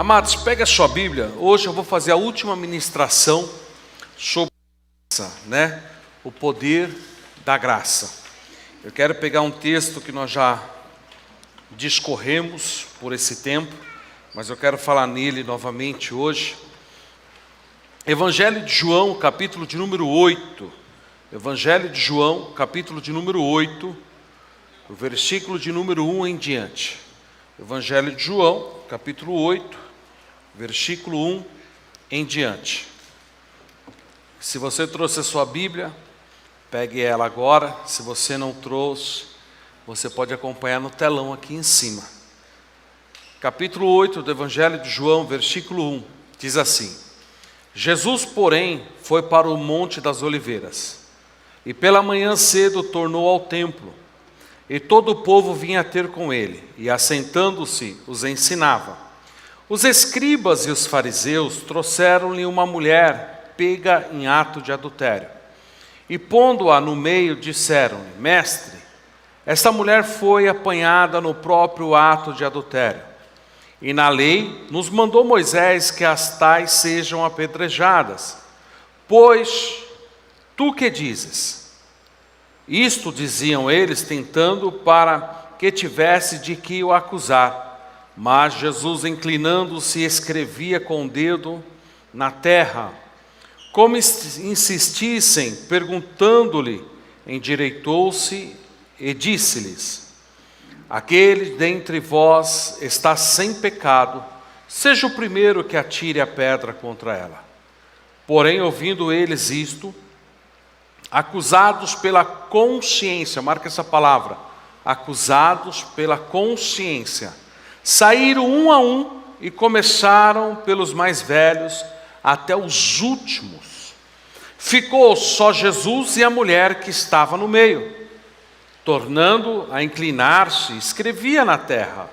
Amados, pega a sua Bíblia. Hoje eu vou fazer a última ministração sobre a graça, o poder da graça. Eu quero pegar um texto que nós já discorremos por esse tempo, mas eu quero falar nele novamente hoje. Evangelho de João, capítulo de número 8. Evangelho de João, capítulo de número 8, o versículo de número 1 em diante. Evangelho de João, capítulo 8, versículo 1 em diante. Se você trouxe a sua Bíblia, pegue ela agora. Se você não trouxe, você pode acompanhar no telão aqui em cima. Capítulo 8 do Evangelho de João, versículo 1, diz assim: Jesus, porém, foi para o Monte das Oliveiras, e pela manhã cedo tornou ao templo, e todo o povo vinha ter com ele, e assentando-se, os ensinava. Os escribas e os fariseus trouxeram-lhe uma mulher pega em ato de adultério, e pondo-a no meio, disseram-lhe: Mestre, esta mulher foi apanhada no próprio ato de adultério, e na lei nos mandou Moisés que as tais sejam apedrejadas. Pois tu que dizes? Isto diziam eles, tentando para que tivesse de que o acusar. Mas Jesus, inclinando-se, escrevia com o dedo na terra. Como insistissem, perguntando-lhe, endireitou-se e disse-lhes: Aquele dentre vós está sem pecado, seja o primeiro que atire a pedra contra ela. Porém, ouvindo eles isto, acusados pela consciência, marca essa palavra, acusados pela consciência, saíram um a um e começaram pelos mais velhos até os últimos. Ficou só Jesus e a mulher que estava no meio. Tornando a inclinar-se, escrevia na terra.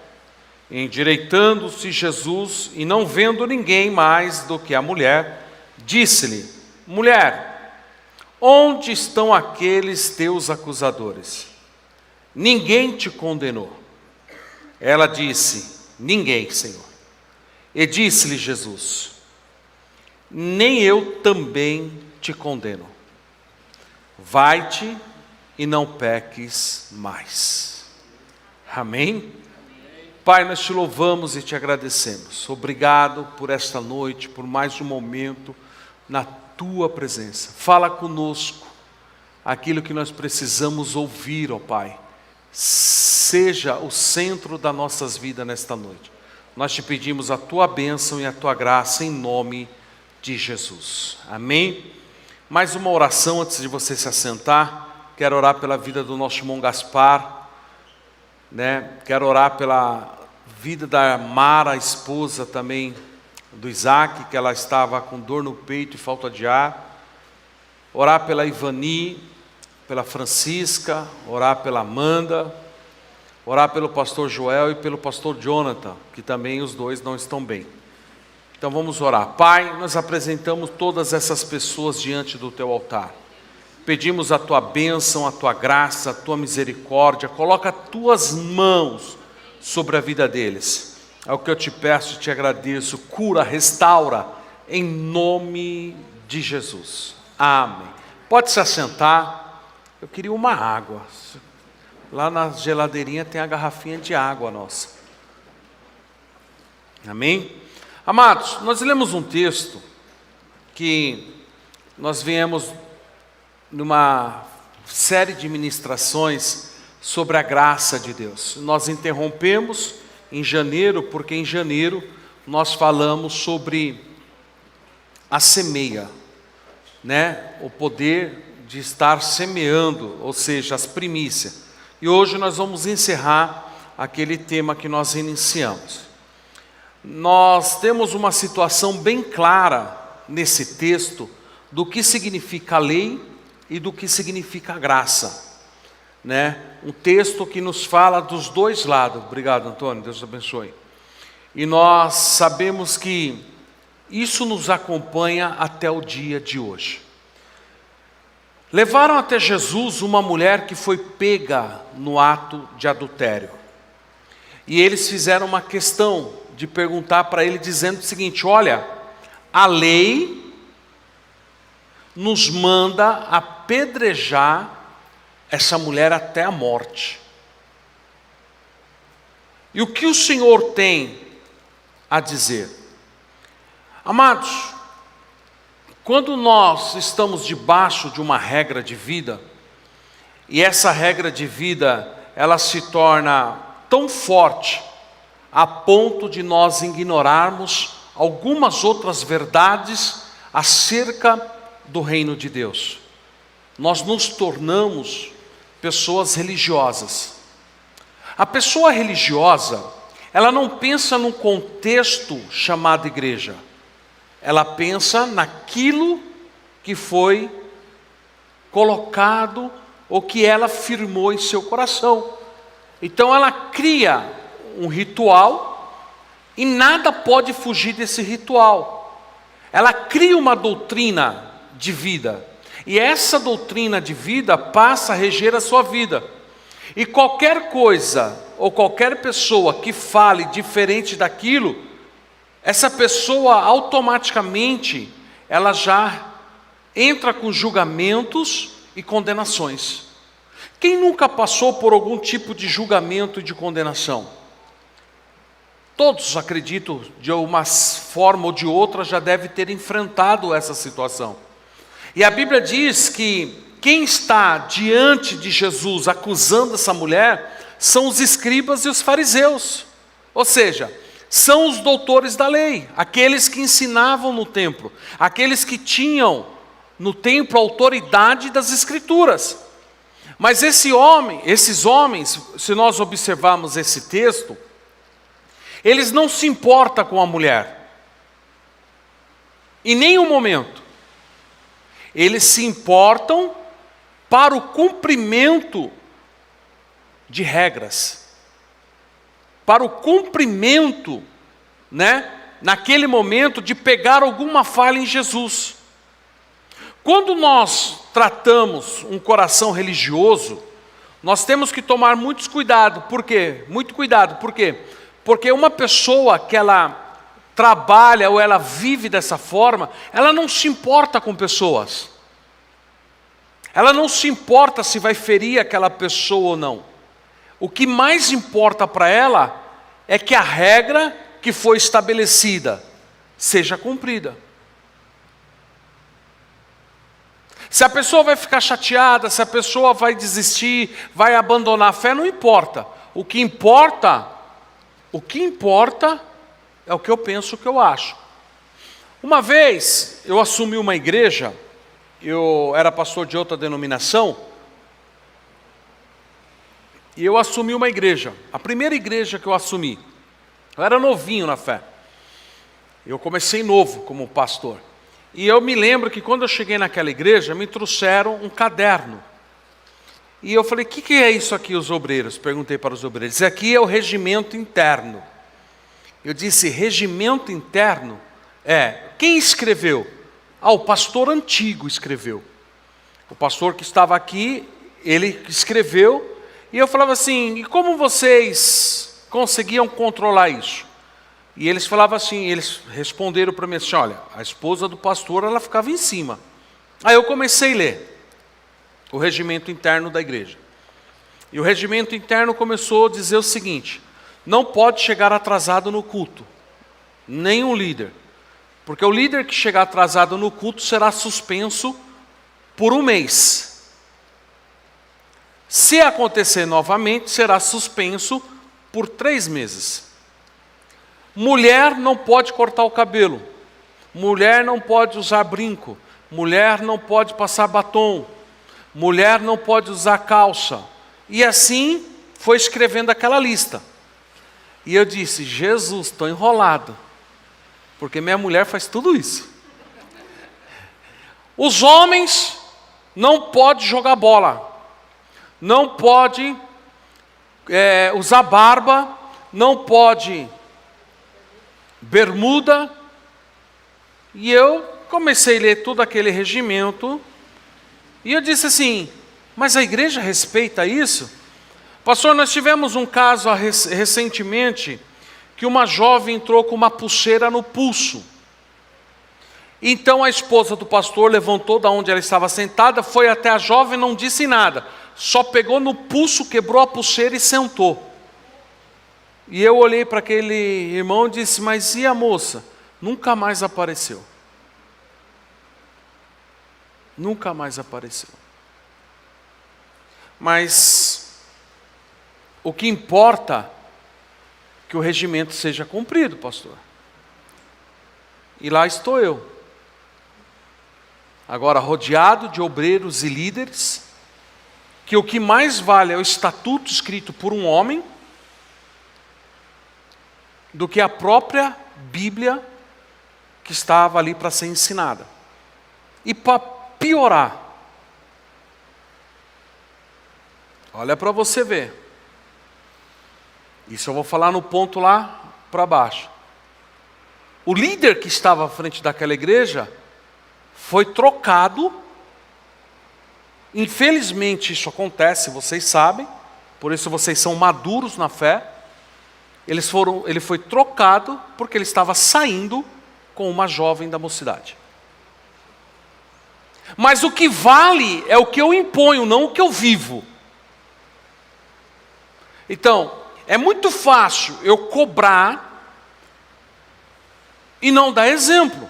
Endireitando-se Jesus e não vendo ninguém mais do que a mulher, disse-lhe: Mulher, onde estão aqueles teus acusadores? Ninguém te condenou? Ela disse: Ninguém, Senhor. E disse-lhe Jesus: Nem eu também te condeno. Vai-te e não peques mais. Amém? Pai, nós te louvamos e te agradecemos. Obrigado por esta noite, por mais um momento na tua presença. Fala conosco aquilo que nós precisamos ouvir, ó Pai. Seja o centro das nossas vidas nesta noite. Nós te pedimos a tua bênção e a tua graça em nome de Jesus. Amém? Mais uma oração antes de você se assentar. Quero orar pela vida do nosso irmão Gaspar, Quero orar pela vida da Mara, a esposa também do Isaac, que ela estava com dor no peito e falta de ar. Orar pela Ivani, pela Francisca, orar pela Amanda, orar pelo pastor Joel e pelo pastor Jonathan, que também os dois não estão bem. Então vamos orar. Pai, nós apresentamos todas essas pessoas diante do teu altar. Pedimos a tua bênção, a tua graça, a tua misericórdia. Coloca as tuas mãos sobre a vida deles. É o que eu te peço e te agradeço. Cura, restaura, em nome de Jesus. Amém. Pode se assentar. Eu queria uma água. Lá na geladeirinha tem a garrafinha de água nossa. Amém? Amados, nós lemos um texto que nós viemos numa série de ministrações sobre a graça de Deus. Nós interrompemos em janeiro, porque em janeiro nós falamos sobre a semeia, o poder de estar semeando, ou seja, as primícias. E hoje nós vamos encerrar aquele tema que nós iniciamos. Nós temos uma situação bem clara nesse texto do que significa a lei e do que significa a graça. Um texto que nos fala dos dois lados. Obrigado, Antônio, Deus te abençoe. E nós sabemos que isso nos acompanha até o dia de hoje. Levaram até Jesus uma mulher que foi pega no ato de adultério. E eles fizeram uma questão de perguntar para ele, dizendo o seguinte: olha, a lei nos manda apedrejar essa mulher até a morte. E o que o Senhor tem a dizer? Amados, quando nós estamos debaixo de uma regra de vida, e essa regra de vida, ela se torna tão forte, a ponto de nós ignorarmos algumas outras verdades acerca do reino de Deus, nós nos tornamos pessoas religiosas. A pessoa religiosa, ela não pensa num contexto chamado igreja, ela pensa naquilo que foi colocado ou que ela firmou em seu coração. Então ela cria um ritual e nada pode fugir desse ritual. Ela cria uma doutrina de vida e essa doutrina de vida passa a reger a sua vida. E qualquer coisa ou qualquer pessoa que fale diferente daquilo, essa pessoa automaticamente ela já entra com julgamentos e condenações. Quem nunca passou por algum tipo de julgamento e de condenação? Todos, acredito, de uma forma ou de outra já deve ter enfrentado essa situação. E a Bíblia diz que quem está diante de Jesus acusando essa mulher são os escribas e os fariseus. Ou seja, são os doutores da lei, aqueles que ensinavam no templo, aqueles que tinham no templo a autoridade das escrituras. Mas esses homens, se nós observarmos esse texto, eles não se importam com a mulher. Em nenhum momento. Eles se importam para o cumprimento de regras. Para o cumprimento, naquele momento, de pegar alguma falha em Jesus. Quando nós tratamos um coração religioso, nós temos que tomar muito cuidado. Por quê? Muito cuidado. Por quê? Porque uma pessoa que ela trabalha ou ela vive dessa forma, ela não se importa com pessoas. Ela não se importa se vai ferir aquela pessoa ou não. O que mais importa para ela é que a regra que foi estabelecida seja cumprida. Se a pessoa vai ficar chateada, se a pessoa vai desistir, vai abandonar a fé, não importa. O que importa é o que eu penso, o que eu acho. Uma vez eu assumi uma igreja, eu era pastor de outra denominação, e eu assumi uma igreja, a primeira igreja que eu assumi. Eu era novinho na fé, eu comecei novo como pastor. E eu me lembro que quando eu cheguei naquela igreja, me trouxeram um caderno. E eu falei: o que é isso aqui, os obreiros? Perguntei para os obreiros. Isso aqui é o regimento interno. Eu disse: regimento interno? Quem escreveu? O pastor antigo escreveu. O pastor que estava aqui, ele escreveu. E eu falava assim: e como vocês conseguiam controlar isso? E eles falavam assim, eles responderam para mim assim: olha, a esposa do pastor, ela ficava em cima. Aí eu comecei a ler o regimento interno da igreja. E o regimento interno começou a dizer o seguinte: não pode chegar atrasado no culto, nenhum líder. Porque o líder que chegar atrasado no culto será suspenso por 1 mês. Se acontecer novamente, será suspenso por 3 meses. Mulher não pode cortar o cabelo, mulher não pode usar brinco, mulher não pode passar batom, mulher não pode usar calça. E assim foi escrevendo aquela lista. E eu disse: Jesus, estou enrolado, porque minha mulher faz tudo isso. Os homens não podem jogar bola, não pode usar barba, não pode bermuda. E eu comecei a ler todo aquele regimento, e eu disse assim: mas a igreja respeita isso? Pastor, nós tivemos um caso recentemente, que uma jovem entrou com uma pulseira no pulso. Então a esposa do pastor levantou da onde ela estava sentada, foi até a jovem, não disse nada, só pegou no pulso, quebrou a pulseira e sentou. E eu olhei para aquele irmão e disse: mas e a moça? Nunca mais apareceu. Nunca mais apareceu. Mas o que importa é que o regimento seja cumprido, pastor. E lá estou eu. Agora rodeado de obreiros e líderes, que o que mais vale é o estatuto escrito por um homem, do que a própria Bíblia que estava ali para ser ensinada. E para piorar, olha para você ver, isso eu vou falar no ponto lá para baixo. O líder que estava à frente daquela igreja foi trocado. Infelizmente isso acontece, vocês sabem, por isso vocês são maduros na fé. Ele foi trocado porque ele estava saindo com uma jovem da mocidade. Mas o que vale é o que eu imponho, não o que eu vivo. Então, é muito fácil eu cobrar e não dar exemplo.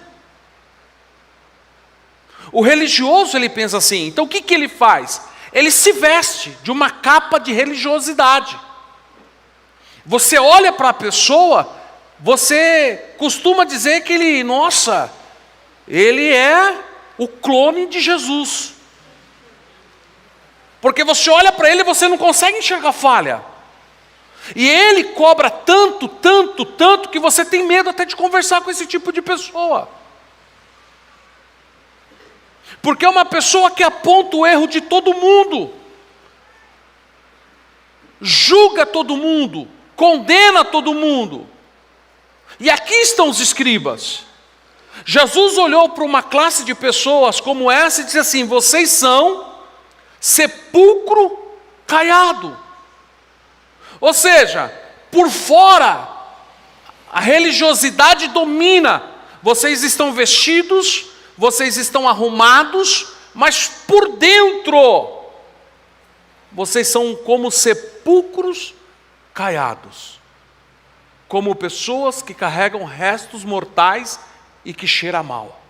O religioso, ele pensa assim, então o que ele faz? Ele se veste de uma capa de religiosidade. Você olha para a pessoa, você costuma dizer que ele, nossa, ele é o clone de Jesus. Porque você olha para ele e você não consegue enxergar falha. E ele cobra tanto, tanto, tanto, que você tem medo até de conversar com esse tipo de pessoa. Porque é uma pessoa que aponta o erro de todo mundo, julga todo mundo, condena todo mundo. E aqui estão os escribas. Jesus olhou para uma classe de pessoas como essa e disse assim: vocês são sepulcro caiado. Ou seja, por fora a religiosidade domina. Vocês estão vestidos, vocês estão arrumados, mas por dentro vocês são como sepulcros caiados, como pessoas que carregam restos mortais e que cheiram mal.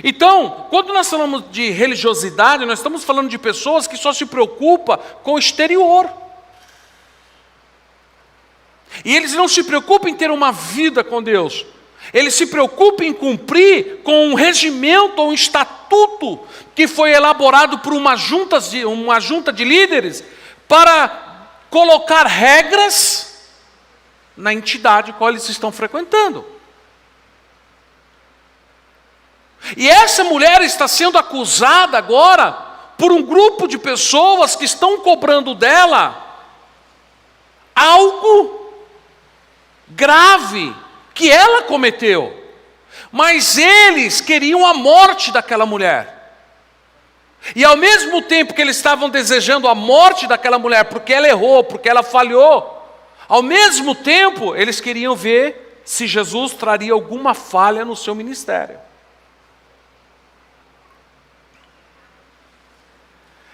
Então, quando nós falamos de religiosidade, nós estamos falando de pessoas que só se preocupam com o exterior. E eles não se preocupam em ter uma vida com Deus. Eles se preocupam em cumprir com um regimento ou um estatuto que foi elaborado por uma junta de líderes para colocar regras na entidade qual eles estão frequentando. E essa mulher está sendo acusada agora por um grupo de pessoas que estão cobrando dela algo grave que ela cometeu. Mas eles queriam a morte daquela mulher. E ao mesmo tempo que eles estavam desejando a morte daquela mulher, porque ela errou, porque ela falhou, ao mesmo tempo eles queriam ver se Jesus traria alguma falha no seu ministério.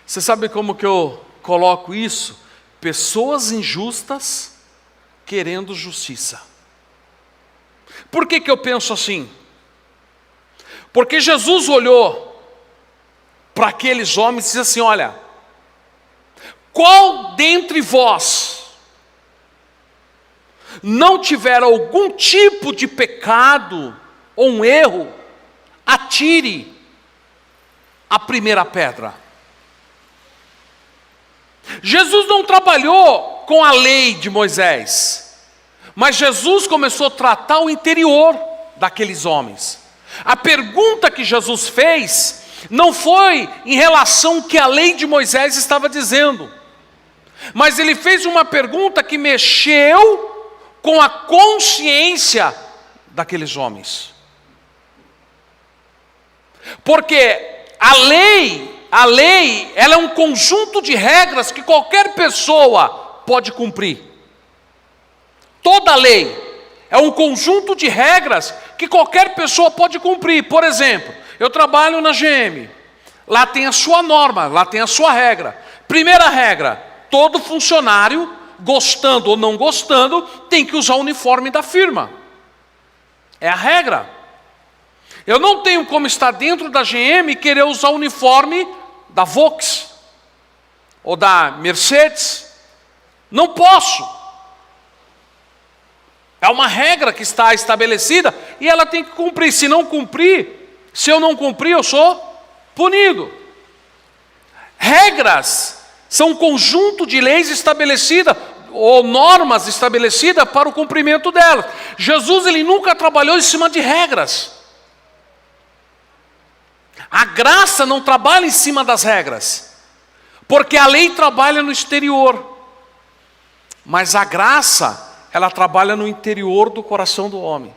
Você sabe como que eu coloco isso? Pessoas injustas querendo justiça. Por que eu penso assim? Porque Jesus olhou para aqueles homens e disse assim: olha, qual dentre vós não tiver algum tipo de pecado ou um erro, atire a primeira pedra. Jesus não trabalhou com a lei de Moisés, mas Jesus começou a tratar o interior daqueles homens. A pergunta que Jesus fez não foi em relação ao que a lei de Moisés estava dizendo, mas ele fez uma pergunta que mexeu com a consciência daqueles homens. Porque a lei, ela é um conjunto de regras que qualquer pessoa pode cumprir. toda lei é um conjunto de regras que qualquer pessoa pode cumprir. Por exemplo, eu trabalho na GM, lá tem a sua norma, lá tem a sua regra. Primeira regra, todo funcionário, gostando ou não gostando, tem que usar o uniforme da firma. É a regra. Eu não tenho como estar dentro da GM e querer usar o uniforme da Volks ou da Mercedes. Não posso. É uma regra que está estabelecida e ela tem que cumprir. Se não cumprir, se eu não cumprir, eu sou punido. Regras são um conjunto de leis estabelecidas ou normas estabelecidas para o cumprimento delas. Jesus, ele nunca trabalhou em cima de regras. A graça não trabalha em cima das regras, porque a lei trabalha no exterior, mas a graça, ela trabalha no interior do coração do homem.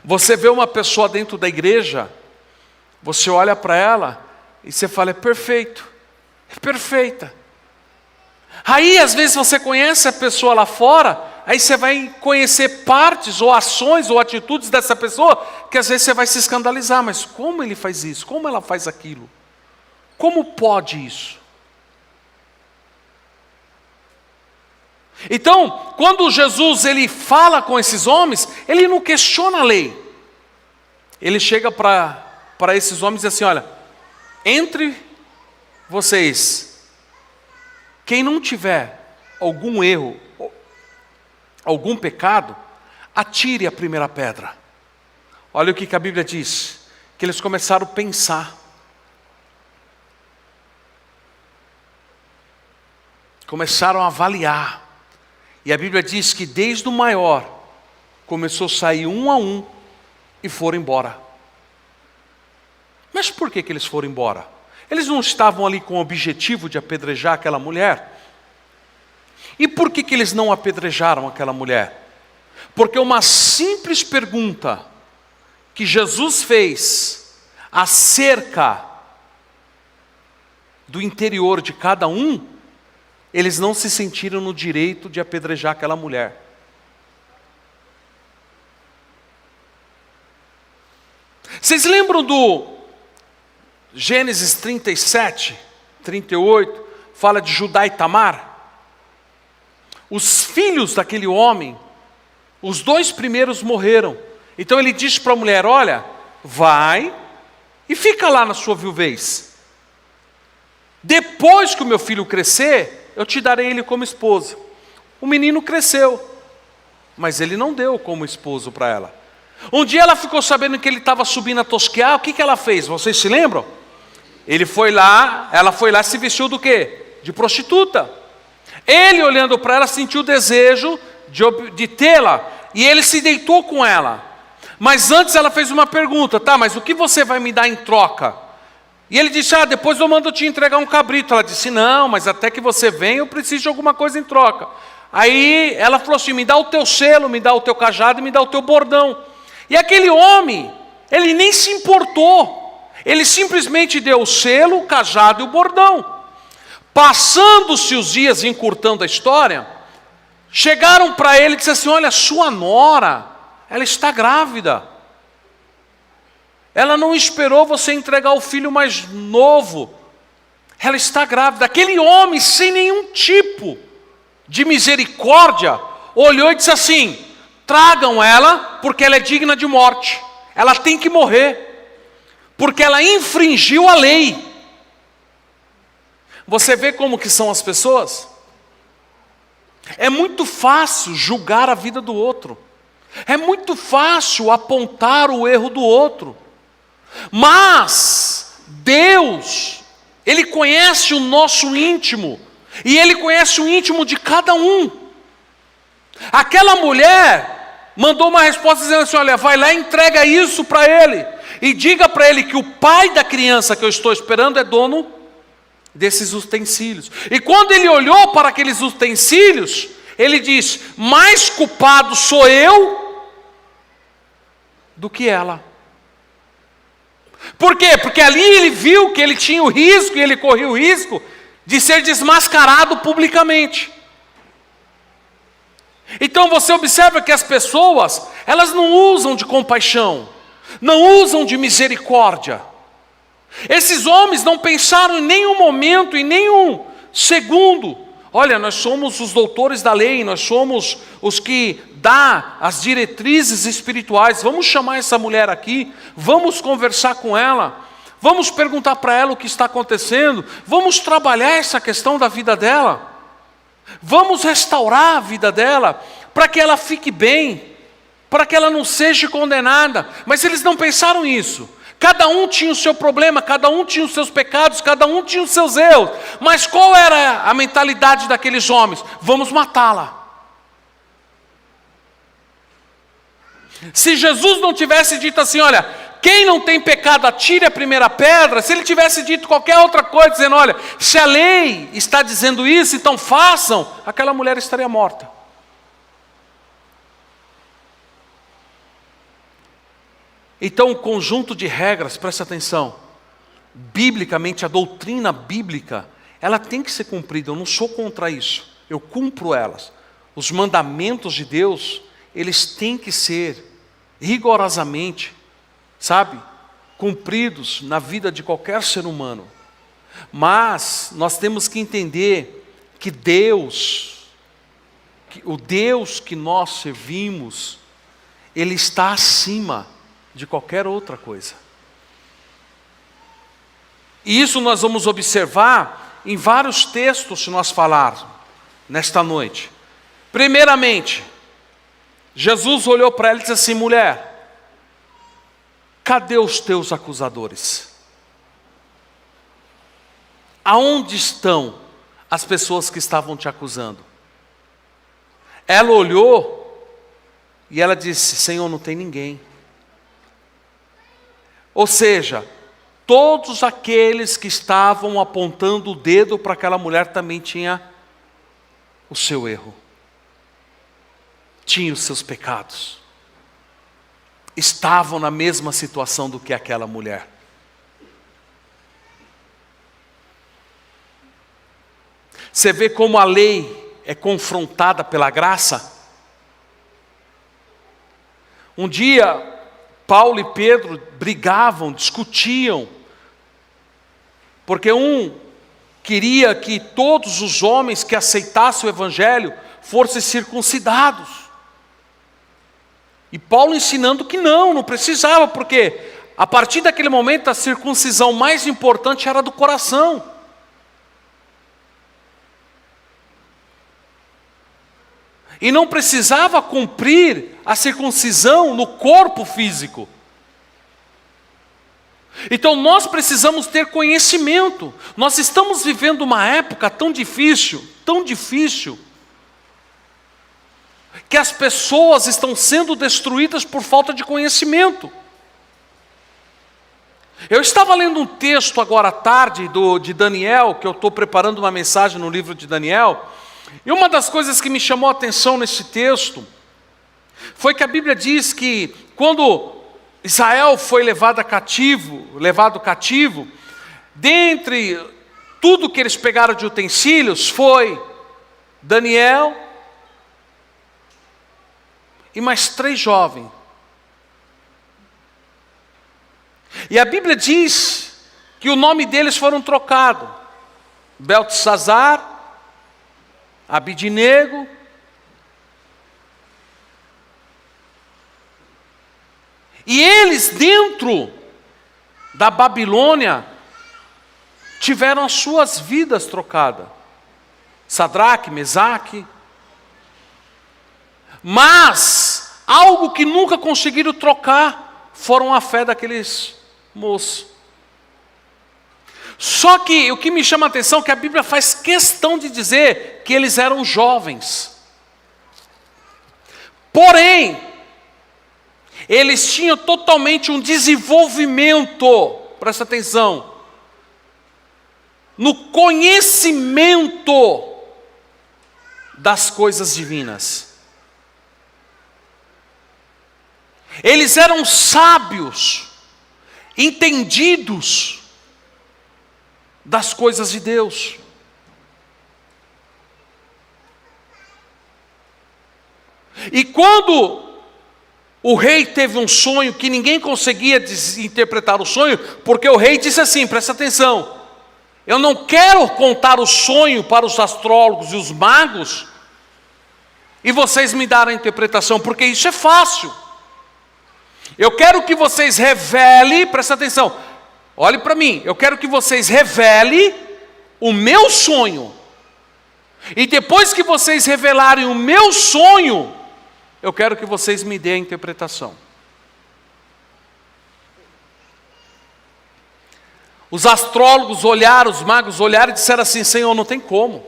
Você vê uma pessoa dentro da igreja, você olha para ela e você fala, é perfeito, é perfeita. Aí às vezes você conhece a pessoa lá fora, aí você vai conhecer partes ou ações ou atitudes dessa pessoa, que às vezes você vai se escandalizar, mas como ele faz isso? Como ela faz aquilo? Como pode isso? Então, quando Jesus ele fala com esses homens, ele não questiona a lei. Ele chega para esses homens e diz assim, olha, entre vocês, quem não tiver algum erro, algum pecado, atire a primeira pedra. Olha o que a Bíblia diz, que eles começaram a pensar. Começaram a avaliar. E a Bíblia diz que desde o maior, começou a sair um a um e foram embora. Mas por que eles foram embora? Eles não estavam ali com o objetivo de apedrejar aquela mulher? E por que eles não apedrejaram aquela mulher? Porque uma simples pergunta que Jesus fez acerca do interior de cada um, eles não se sentiram no direito de apedrejar aquela mulher. Vocês lembram do Gênesis 37, 38, fala de Judá e Tamar? Os filhos daquele homem, os 2 primeiros morreram. Então ele disse para a mulher, olha, vai e fica lá na sua viuvez. Depois que o meu filho crescer, eu te darei ele como esposo. O menino cresceu, mas ele não deu como esposo para ela. Um dia ela ficou sabendo que ele estava subindo a tosquear, o que ela fez? Vocês se lembram? Ela foi lá e se vestiu do quê? De prostituta. Ele olhando para ela sentiu o desejo de tê-la, e ele se deitou com ela. Mas antes ela fez uma pergunta, tá, mas o que você vai me dar em troca? E ele disse, depois eu mando te entregar um cabrito. Ela disse, não, mas até que você venha eu preciso de alguma coisa em troca. Aí ela falou assim, me dá o teu selo, me dá o teu cajado e me dá o teu bordão. E aquele homem, ele nem se importou, ele simplesmente deu o selo, o cajado e o bordão. Passando-se os dias, encurtando a história, chegaram para ele e disseram assim, olha, sua nora, ela está grávida. Ela não esperou você entregar o filho mais novo. Ela está grávida. Aquele homem, sem nenhum tipo de misericórdia, olhou e disse assim, tragam ela, porque ela é digna de morte. Ela tem que morrer, porque ela infringiu a lei. Você vê como que são as pessoas? É muito fácil julgar a vida do outro. É muito fácil apontar o erro do outro. Mas Deus, Ele conhece o nosso íntimo. E Ele conhece o íntimo de cada um. Aquela mulher mandou uma resposta dizendo assim, olha, vai lá e entrega isso para ele. E diga para ele que o pai da criança que eu estou esperando é dono desses utensílios. E quando ele olhou para aqueles utensílios, ele diz, mais culpado sou eu do que ela. Por quê? Porque ali ele viu que ele tinha o risco, e ele corria o risco de ser desmascarado publicamente. Então você observa que as pessoas, elas não usam de compaixão, não usam de misericórdia. Esses homens não pensaram em nenhum momento, em nenhum segundo: olha, nós somos os doutores da lei, nós somos os que dá as diretrizes espirituais, vamos chamar essa mulher aqui, vamos conversar com ela, vamos perguntar para ela o que está acontecendo, vamos trabalhar essa questão da vida dela, vamos restaurar a vida dela, para que ela fique bem, para que ela não seja condenada. Mas eles não pensaram nisso. Cada um tinha o seu problema, cada um tinha os seus pecados, cada um tinha os seus erros. Mas qual era a mentalidade daqueles homens? Vamos matá-la. Se Jesus não tivesse dito assim: olha, quem não tem pecado atire a primeira pedra, se ele tivesse dito qualquer outra coisa, dizendo: olha, se a lei está dizendo isso, então façam, aquela mulher estaria morta. Então, o conjunto de regras, presta atenção, biblicamente, a doutrina bíblica, ela tem que ser cumprida. Eu não sou contra isso, eu cumpro elas. Os mandamentos de Deus, eles têm que ser rigorosamente, cumpridos na vida de qualquer ser humano. Mas nós temos que entender que o Deus que nós servimos, Ele está acima de qualquer outra coisa. E isso nós vamos observar em vários textos que nós falarmos nesta noite. Primeiramente, Jesus olhou para ela e disse assim: mulher, cadê os teus acusadores? Aonde estão as pessoas que estavam te acusando? Ela olhou e ela disse: Senhor, não tem ninguém. Ou seja, todos aqueles que estavam apontando o dedo para aquela mulher também tinha o seu erro, tinha os seus pecados, estavam na mesma situação do que aquela mulher. Você vê como a lei é confrontada pela graça? Um dia, Paulo e Pedro brigavam, discutiam, porque um queria que todos os homens que aceitassem o Evangelho fossem circuncidados. E Paulo ensinando que não precisava, porque a partir daquele momento a circuncisão mais importante era do coração. E não precisava cumprir a circuncisão no corpo físico. Então nós precisamos ter conhecimento. Nós estamos vivendo uma época tão difícil, que as pessoas estão sendo destruídas por falta de conhecimento. Eu estava lendo um texto agora à tarde de Daniel, que eu estou preparando uma mensagem no livro de Daniel, e uma das coisas que me chamou a atenção nesse texto foi que a Bíblia diz que quando Israel foi levado cativo, dentre tudo que eles pegaram de utensílios foi Daniel e mais 3 jovens. E a Bíblia diz que o nome deles foram trocados: Beltesazar, Abidnego e eles dentro da Babilônia tiveram as suas vidas trocadas. Sadraque, Mesaque. Mas algo que nunca conseguiram trocar foram a fé daqueles moços. Só que o que me chama a atenção é que a Bíblia faz questão de dizer que eles eram jovens. Porém, eles tinham totalmente um desenvolvimento, presta atenção, no conhecimento das coisas divinas. Eles eram sábios, entendidos das coisas de Deus. E quando o rei teve um sonho que ninguém conseguia interpretar o sonho, porque o rei disse assim, presta atenção, eu não quero contar o sonho para os astrólogos e os magos, e vocês me darem a interpretação, porque isso é fácil. Eu quero que vocês revelem, presta atenção, olhe para mim, eu quero que vocês revelem o meu sonho. E depois que vocês revelarem o meu sonho, eu quero que vocês me deem a interpretação. Os astrólogos olharam, os magos olharam e disseram assim, Senhor, não tem como.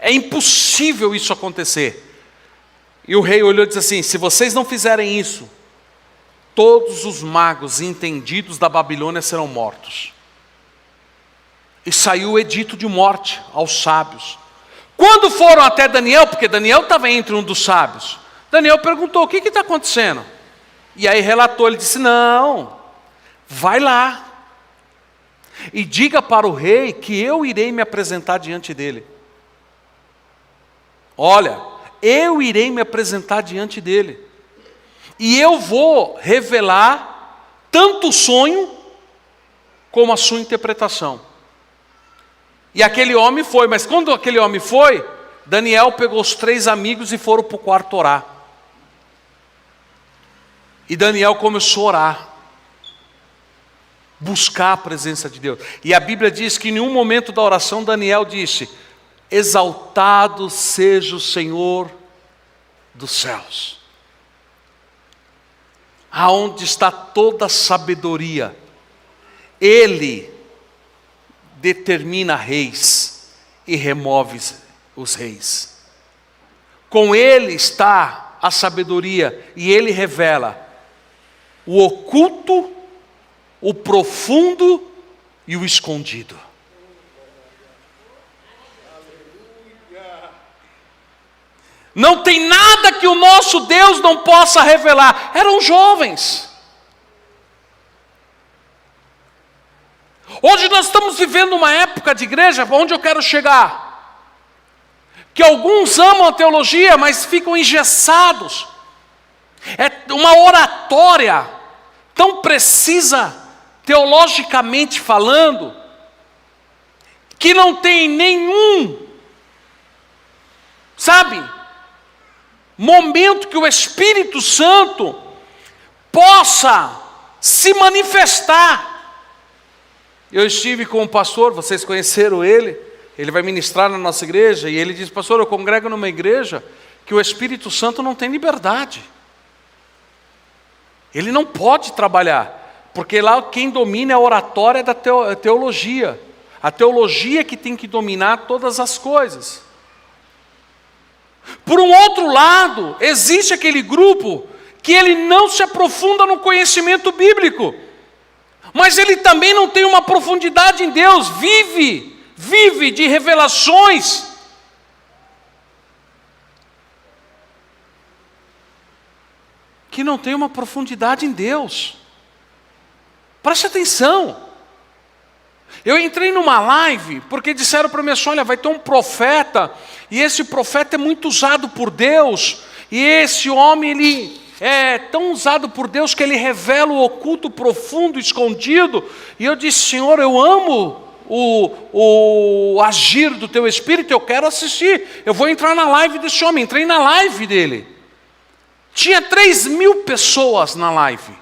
É impossível isso acontecer. E o rei olhou e disse assim, se vocês não fizerem isso, todos os magos entendidos da Babilônia serão mortos. E saiu o edito de morte aos sábios. Quando foram até Daniel, porque Daniel estava entre um dos sábios, Daniel perguntou, o que está acontecendo? E aí relatou, ele disse, não, vai lá, e diga para o rei que eu irei me apresentar diante dele. Olha, eu irei me apresentar diante dele, e eu vou revelar tanto o sonho, como a sua interpretação. E aquele homem foi, mas quando aquele homem foi, Daniel pegou os 3 amigos e foram para o quarto orar. E Daniel começou a orar, buscar a presença de Deus. E a Bíblia diz que em nenhum momento da oração Daniel disse, exaltado seja o Senhor dos céus, aonde está toda a sabedoria, Ele determina reis e remove os reis. Com Ele está a sabedoria e Ele revela o oculto, o profundo e o escondido. Não tem nada que o nosso Deus não possa revelar. Eram jovens. Hoje nós estamos vivendo uma época de igreja, onde eu quero chegar, que alguns amam a teologia, mas ficam engessados. É uma oratória tão precisa, teologicamente falando, que não tem nenhum, momento que o Espírito Santo possa se manifestar. Eu estive com um pastor, vocês conheceram ele vai ministrar na nossa igreja, e ele diz, pastor, eu congrego numa igreja que o Espírito Santo não tem liberdade. Ele não pode trabalhar, porque lá quem domina é a oratória da teologia. A teologia que tem que dominar todas as coisas. Por um outro lado, existe aquele grupo que ele não se aprofunda no conhecimento bíblico, mas ele também não tem uma profundidade em Deus, vive de revelações. Que não tem uma profundidade em Deus. Preste atenção. Eu entrei numa live, porque disseram para mim assim, olha, vai ter um profeta, e esse profeta é muito usado por Deus, e esse homem, ele é tão usado por Deus, que ele revela o oculto, profundo, escondido, e eu disse, Senhor, eu amo o agir do teu Espírito, eu quero assistir, eu vou entrar na live desse homem. Entrei na live dele, tinha 3.000 pessoas na live.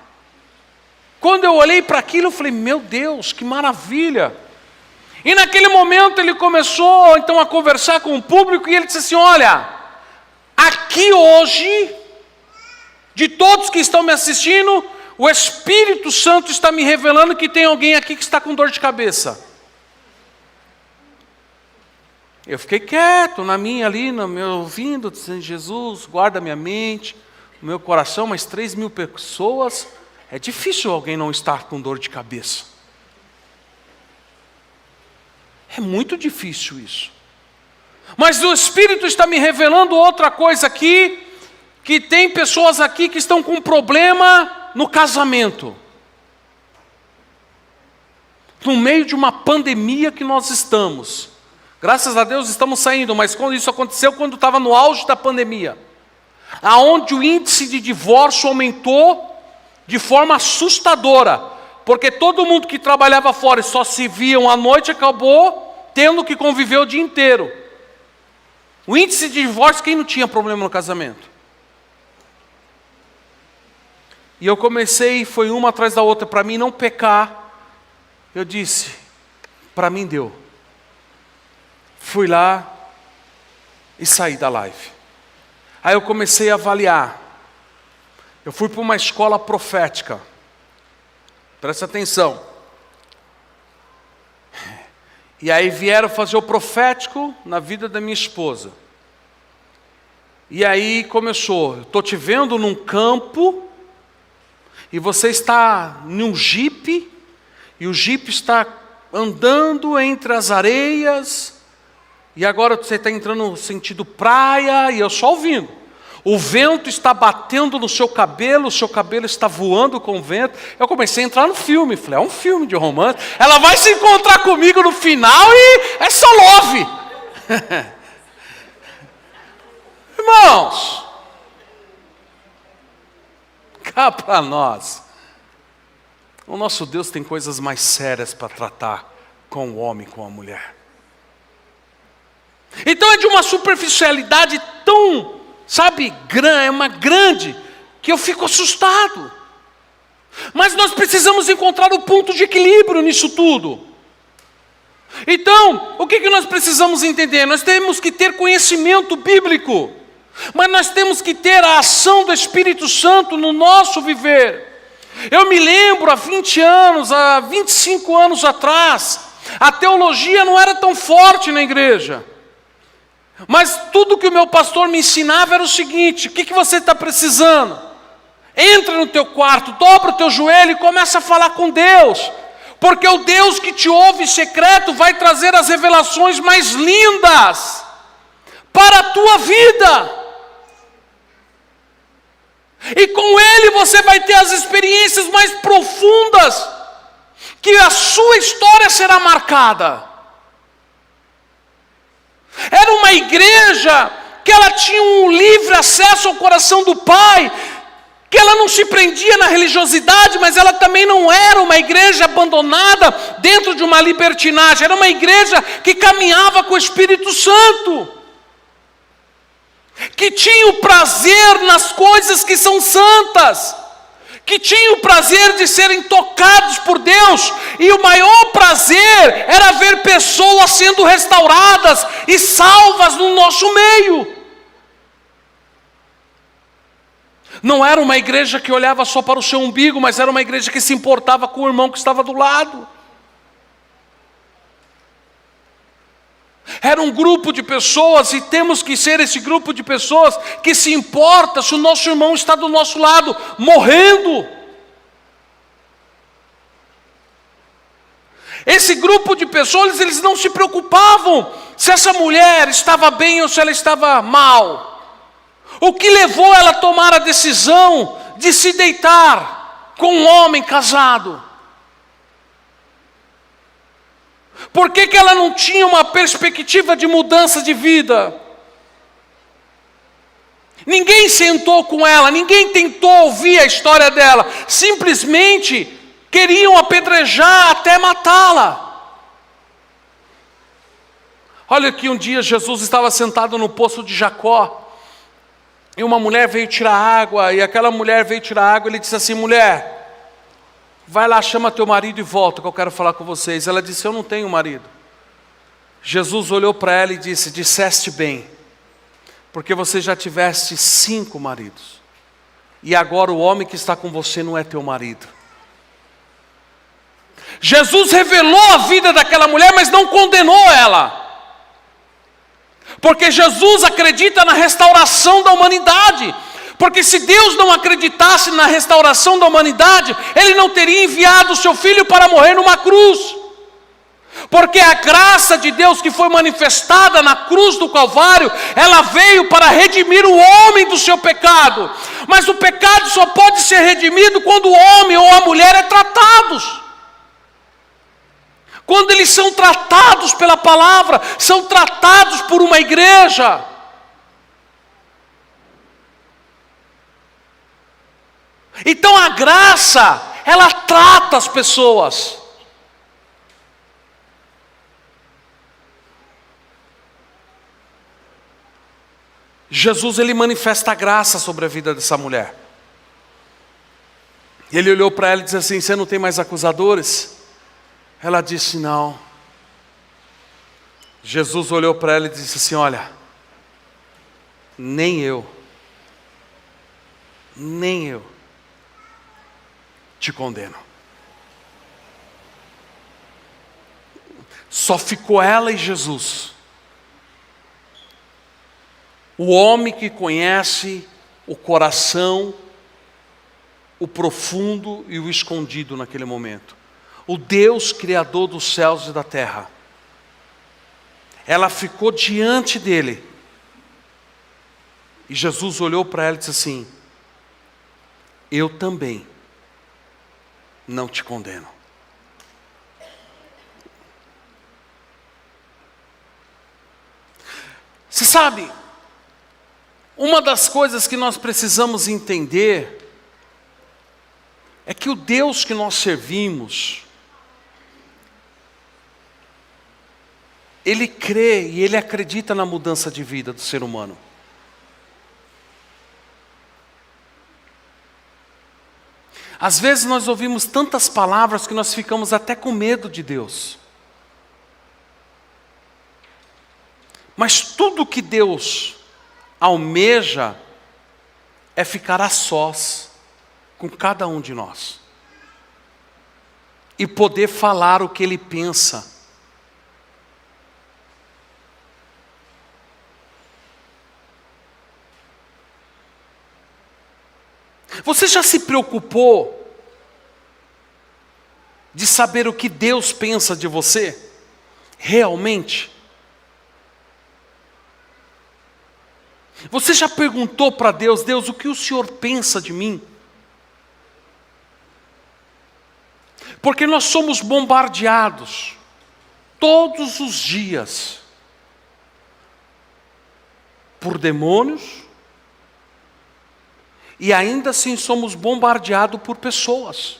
Quando eu olhei para aquilo, eu falei, meu Deus, que maravilha. E naquele momento ele começou então a conversar com o público, e ele disse assim, olha, aqui hoje, de todos que estão me assistindo, o Espírito Santo está me revelando que tem alguém aqui que está com dor de cabeça. Eu fiquei quieto, na minha ali, no meu ouvindo, dizendo, Jesus, guarda minha mente, o meu coração, mas 3.000 pessoas, é difícil alguém não estar com dor de cabeça. É muito difícil isso. Mas o Espírito está me revelando outra coisa aqui, que tem pessoas aqui que estão com problema no casamento. No meio de uma pandemia que nós estamos. Graças a Deus estamos saindo, mas quando isso aconteceu, quando estava no auge da pandemia. aonde o índice de divórcio aumentou de forma assustadora, porque todo mundo que trabalhava fora e só se viam à noite acabou tendo que conviver o dia inteiro. O índice de divórcio, quem não tinha problema no casamento? E eu comecei, foi uma atrás da outra, para mim não pecar. Eu disse, para mim deu. Fui lá e saí da live. Aí eu comecei a avaliar. Eu fui para uma escola profética. Presta atenção. E aí vieram fazer o profético na vida da minha esposa. E aí começou, estou te vendo num campo, e você está num jipe, e o jipe está andando entre as areias, e agora você está entrando no sentido praia, e eu só ouvindo. O vento está batendo no seu cabelo, o seu cabelo está voando com o vento. Eu comecei a entrar no filme, falei, é um filme de romance. Ela vai se encontrar comigo no final e é só love. Irmãos, cá para nós, o nosso Deus tem coisas mais sérias para tratar com o homem e com a mulher. Então é de uma superficialidade tão, sabe, é uma grande, que eu fico assustado. Mas nós precisamos encontrar o ponto de equilíbrio nisso tudo. Então, o que nós precisamos entender? Nós temos que ter conhecimento bíblico, mas nós temos que ter a ação do Espírito Santo no nosso viver. Eu me lembro, há 20 anos, há 25 anos atrás, a teologia não era tão forte na igreja. Mas tudo que o meu pastor me ensinava era o seguinte: o que você está precisando? Entra no teu quarto, dobra o teu joelho e começa a falar com Deus. Porque o Deus que te ouve em secreto vai trazer as revelações mais lindas para a tua vida. E com Ele você vai ter as experiências mais profundas, que a sua história será marcada. Era uma igreja que ela tinha um livre acesso ao coração do Pai, que ela não se prendia na religiosidade, mas ela também não era uma igreja abandonada dentro de uma libertinagem. Era uma igreja que caminhava com o Espírito Santo, que tinha o prazer nas coisas que são santas, que tinha o prazer de serem tocados por Deus, e o maior prazer era ver pessoas sendo restauradas e salvas no nosso meio. Não era uma igreja que olhava só para o seu umbigo, mas era uma igreja que se importava com o irmão que estava do lado. Era um grupo de pessoas, e temos que ser esse grupo de pessoas que se importa se o nosso irmão está do nosso lado, morrendo. Esse grupo de pessoas, eles não se preocupavam se essa mulher estava bem ou se ela estava mal. O que levou ela a tomar a decisão de se deitar com um homem casado? Por que ela não tinha uma perspectiva de mudança de vida? Ninguém sentou com ela, ninguém tentou ouvir a história dela. Simplesmente queriam apedrejar até matá-la. Olha que um dia Jesus estava sentado no poço de Jacó, e uma mulher veio tirar água, e aquela mulher veio tirar água, e ele disse assim: mulher, vai lá, chama teu marido e volta, que eu quero falar com vocês. Ela disse: eu não tenho marido. Jesus olhou para ela e disse: disseste bem, porque você já tiveste 5 maridos, e agora o homem que está com você não é teu marido. Jesus revelou a vida daquela mulher, mas não condenou ela. Porque Jesus acredita na restauração da humanidade. Porque se Deus não acreditasse na restauração da humanidade, Ele não teria enviado o seu Filho para morrer numa cruz. Porque a graça de Deus que foi manifestada na cruz do Calvário, ela veio para redimir o homem do seu pecado. Mas o pecado só pode ser redimido quando o homem ou a mulher é tratados. Quando eles são tratados pela palavra, são tratados por uma igreja. Então a graça, ela trata as pessoas. Jesus, ele manifesta a graça sobre a vida dessa mulher. Ele olhou para ela e disse assim: você não tem mais acusadores? Ela disse: não. Jesus olhou para ela e disse assim: olha, nem eu te condeno. Só ficou ela e Jesus. O homem que conhece o coração, o profundo e o escondido naquele momento. O Deus criador dos céus e da terra. Ela ficou diante dele. E Jesus olhou para ela e disse assim: eu também não te condeno. Você sabe, uma das coisas que nós precisamos entender é que o Deus que nós servimos, Ele crê e Ele acredita na mudança de vida do ser humano. Às vezes nós ouvimos tantas palavras que nós ficamos até com medo de Deus. Mas tudo que Deus almeja é ficar a sós com cada um de nós. E poder falar o que Ele pensa. Você já se preocupou de saber o que Deus pensa de você? Realmente? Você já perguntou para Deus: Deus, o que o Senhor pensa de mim? Porque nós somos bombardeados todos os dias por demônios, e ainda assim somos bombardeados por pessoas.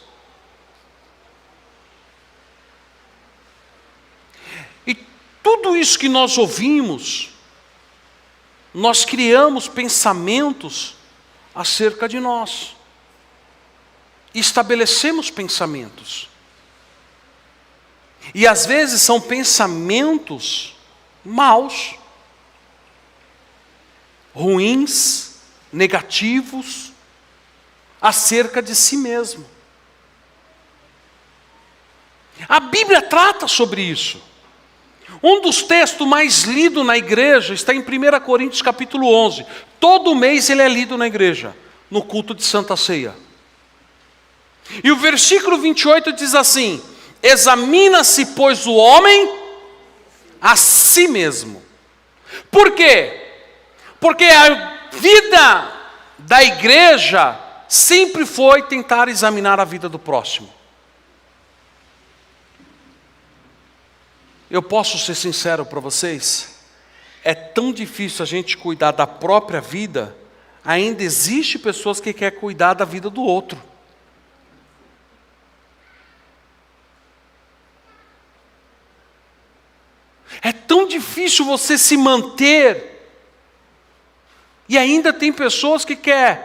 E tudo isso que nós ouvimos, nós criamos pensamentos acerca de nós. Estabelecemos pensamentos. E às vezes são pensamentos maus, ruins, negativos, acerca de si mesmo. A Bíblia trata sobre isso. Um dos textos mais lidos na igreja está em 1 Coríntios capítulo 11. Todo mês ele é lido na igreja, no culto de Santa Ceia. E o versículo 28 diz assim: examina-se, pois, o homem a si mesmo. Por quê? Porque a vida da igreja sempre foi tentar examinar a vida do próximo. Eu posso ser sincero para vocês? É tão difícil a gente cuidar da própria vida, ainda existe pessoas que querem cuidar da vida do outro. É tão difícil você se manter, e ainda tem pessoas que querem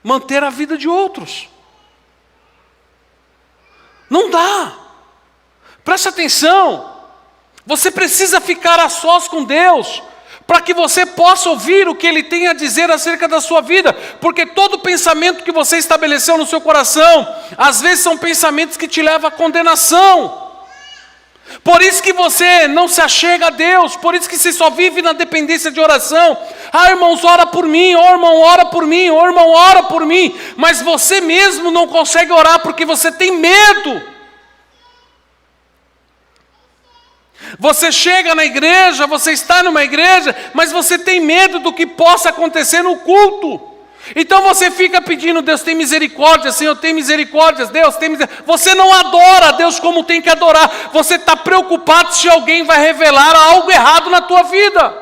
manter a vida de outros. Não dá. Preste atenção. Você precisa ficar a sós com Deus, para que você possa ouvir o que Ele tem a dizer acerca da sua vida. Porque todo pensamento que você estabeleceu no seu coração, às vezes são pensamentos que te levam à condenação. Por isso que você não se achega a Deus, por isso que você só vive na dependência de oração. Ah, irmãos, ora por mim, oh irmão, ora por mim, oh irmão, ora por mim. Mas você mesmo não consegue orar porque você tem medo. Você chega na igreja, você está numa igreja, mas você tem medo do que possa acontecer no culto. Então você fica pedindo: Deus tem misericórdia, Senhor tem misericórdia, Deus tem misericórdia. Você não adora a Deus como tem que adorar. Você está preocupado se alguém vai revelar algo errado na tua vida,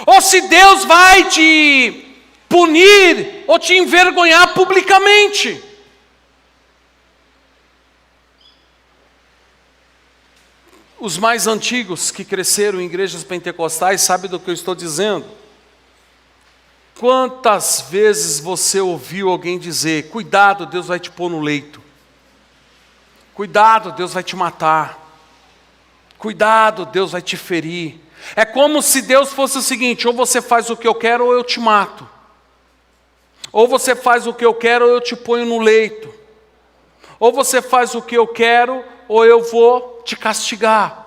ou se Deus vai te punir ou te envergonhar publicamente. Os mais antigos que cresceram em igrejas pentecostais sabem do que eu estou dizendo. Quantas vezes você ouviu alguém dizer: cuidado, Deus vai te pôr no leito. Cuidado, Deus vai te matar. Cuidado, Deus vai te ferir. É como se Deus fosse o seguinte: ou você faz o que eu quero ou eu te mato. Ou você faz o que eu quero ou eu te ponho no leito. Ou você faz o que eu quero ou eu vou te castigar.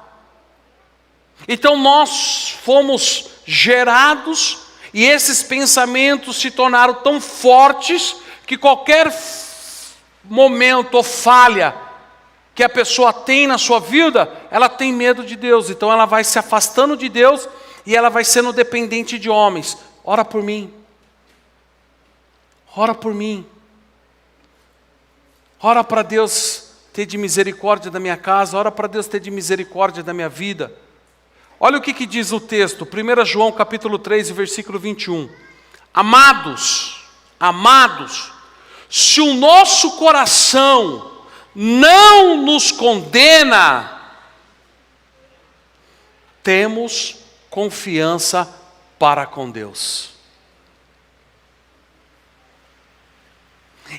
Então nós fomos gerados e esses pensamentos se tornaram tão fortes que qualquer momento ou falha que a pessoa tem na sua vida, ela tem medo de Deus. Então ela vai se afastando de Deus e ela vai sendo dependente de homens. Ora por mim. Ora por mim. Ora para Deus ter de misericórdia da minha casa. Ora para Deus ter de misericórdia da minha vida. Olha o que diz o texto, 1 João capítulo 3, versículo 21. Amados, se o nosso coração não nos condena, temos confiança para com Deus.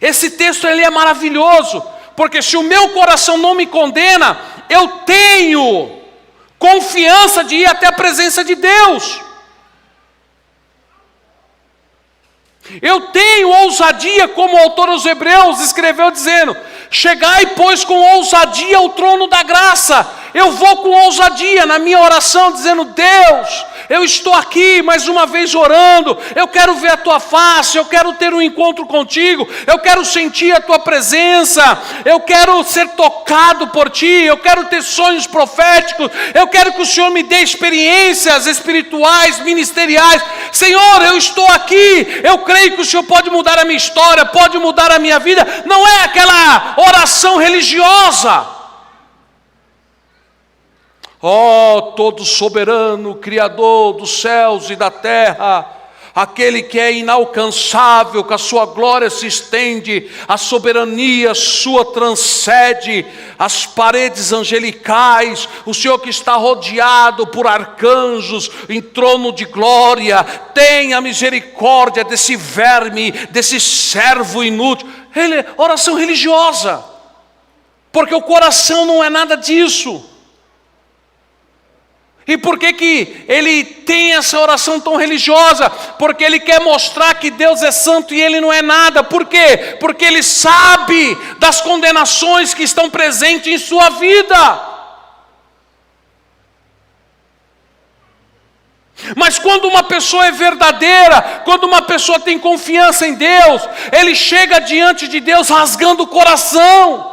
Esse texto ele é maravilhoso, porque se o meu coração não me condena, eu tenho confiança de ir até a presença de Deus. Eu tenho ousadia, como o autor aos Hebreus escreveu dizendo: chegai, pois, com ousadia ao trono da graça. Eu vou com ousadia na minha oração, dizendo: Deus, eu estou aqui mais uma vez orando, eu quero ver a tua face, eu quero ter um encontro contigo, eu quero sentir a tua presença, eu quero ser tocado por ti, eu quero ter sonhos proféticos, eu quero que o Senhor me dê experiências espirituais, ministeriais. Senhor, eu estou aqui, eu creio que o Senhor pode mudar a minha história, pode mudar a minha vida. Não é aquela oração religiosa. Ó, todo soberano, Criador dos céus e da terra, aquele que é inalcançável, que a sua glória se estende, a soberania sua transcende as paredes angelicais, o Senhor que está rodeado por arcanjos em trono de glória, tenha misericórdia desse verme, desse servo inútil. Oração religiosa, porque o coração não é nada disso. E por que ele tem essa oração tão religiosa? Porque ele quer mostrar que Deus é santo e ele não é nada. Por quê? Porque ele sabe das condenações que estão presentes em sua vida. Mas quando uma pessoa é verdadeira, quando uma pessoa tem confiança em Deus, ele chega diante de Deus rasgando o coração.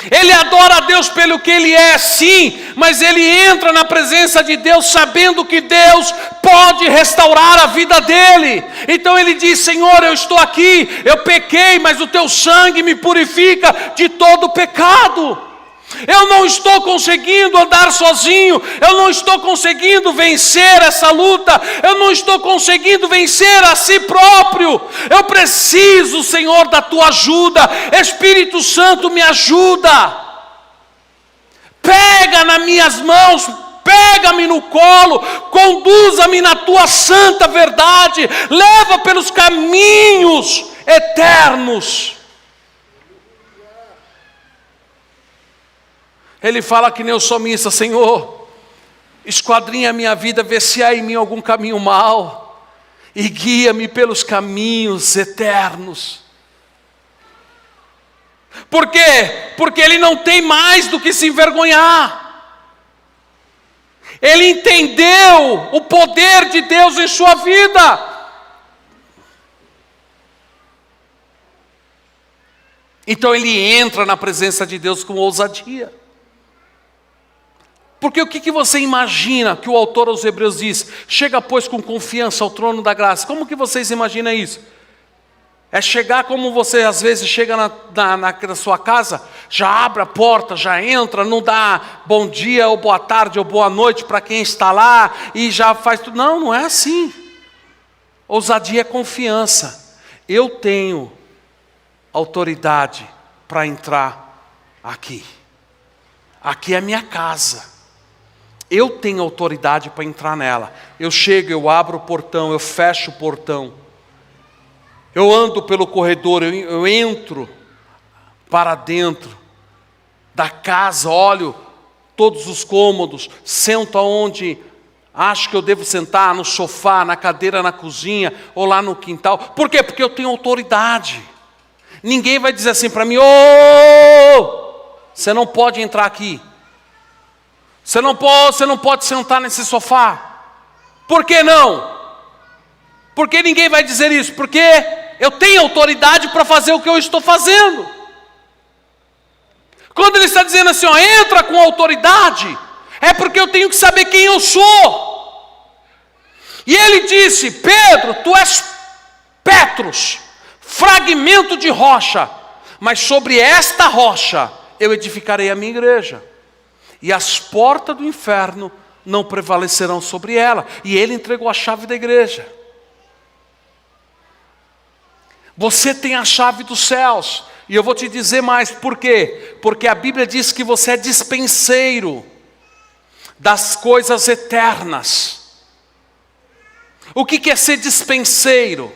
Ele adora a Deus pelo que Ele é, sim, mas ele entra na presença de Deus sabendo que Deus pode restaurar a vida dele. Então ele diz: Senhor, eu estou aqui, eu pequei, mas o teu sangue me purifica de todo pecado. Eu não estou conseguindo andar sozinho, eu não estou conseguindo vencer essa luta, eu não estou conseguindo vencer a si próprio. Eu preciso, Senhor, da tua ajuda. Espírito Santo, me ajuda. Pega nas minhas mãos, pega-me no colo, conduza-me na tua santa verdade, leva pelos caminhos eternos. Ele fala que nem o salmista: Senhor, esquadrinha a minha vida, vê se há em mim algum caminho mau, e guia-me pelos caminhos eternos. Por quê? Porque ele não tem mais do que se envergonhar. Ele entendeu o poder de Deus em sua vida. Então ele entra na presença de Deus com ousadia. Porque o que você imagina que o autor aos Hebreus diz? Chega, pois, com confiança ao trono da graça. Como que vocês imaginam isso? É chegar como você às vezes chega na sua casa, já abre a porta, já entra, não dá bom dia ou boa tarde ou boa noite para quem está lá e já faz tudo. Não, não é assim. Ousadia é confiança. Eu tenho autoridade para entrar aqui. Aqui é a minha casa. Eu tenho autoridade para entrar nela. Eu chego, eu abro o portão, eu fecho o portão. Eu ando pelo corredor, eu entro para dentro da casa, olho todos os cômodos, sento aonde acho que eu devo sentar, no sofá, na cadeira na cozinha, ou lá no quintal. Por quê? Porque eu tenho autoridade. Ninguém vai dizer assim para mim: você não pode entrar aqui. Você não pode sentar nesse sofá. Por que não? Porque ninguém vai dizer isso. Porque eu tenho autoridade para fazer o que eu estou fazendo. Quando ele está dizendo assim, entra com autoridade, é porque eu tenho que saber quem eu sou. E ele disse: Pedro, tu és Petros, fragmento de rocha, mas sobre esta rocha eu edificarei a minha igreja, e as portas do inferno não prevalecerão sobre ela. E ele entregou a chave da igreja. Você tem a chave dos céus. E eu vou te dizer mais, por quê? Porque a Bíblia diz que você é dispenseiro das coisas eternas. O que é ser dispenseiro?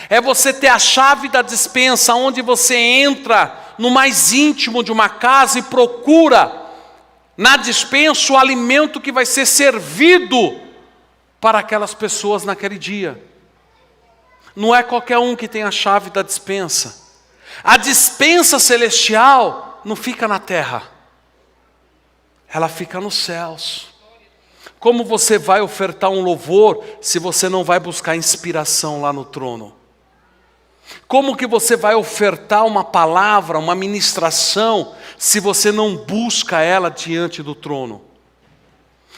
É você ter a chave da despensa, onde você entra no mais íntimo de uma casa e procura na despensa o alimento que vai ser servido para aquelas pessoas naquele dia. Não é qualquer um que tem a chave da despensa. A despensa celestial não fica na terra, ela fica nos céus. Como você vai ofertar um louvor se você não vai buscar inspiração lá no trono? Como que você vai ofertar uma palavra, uma ministração, se você não busca ela diante do trono?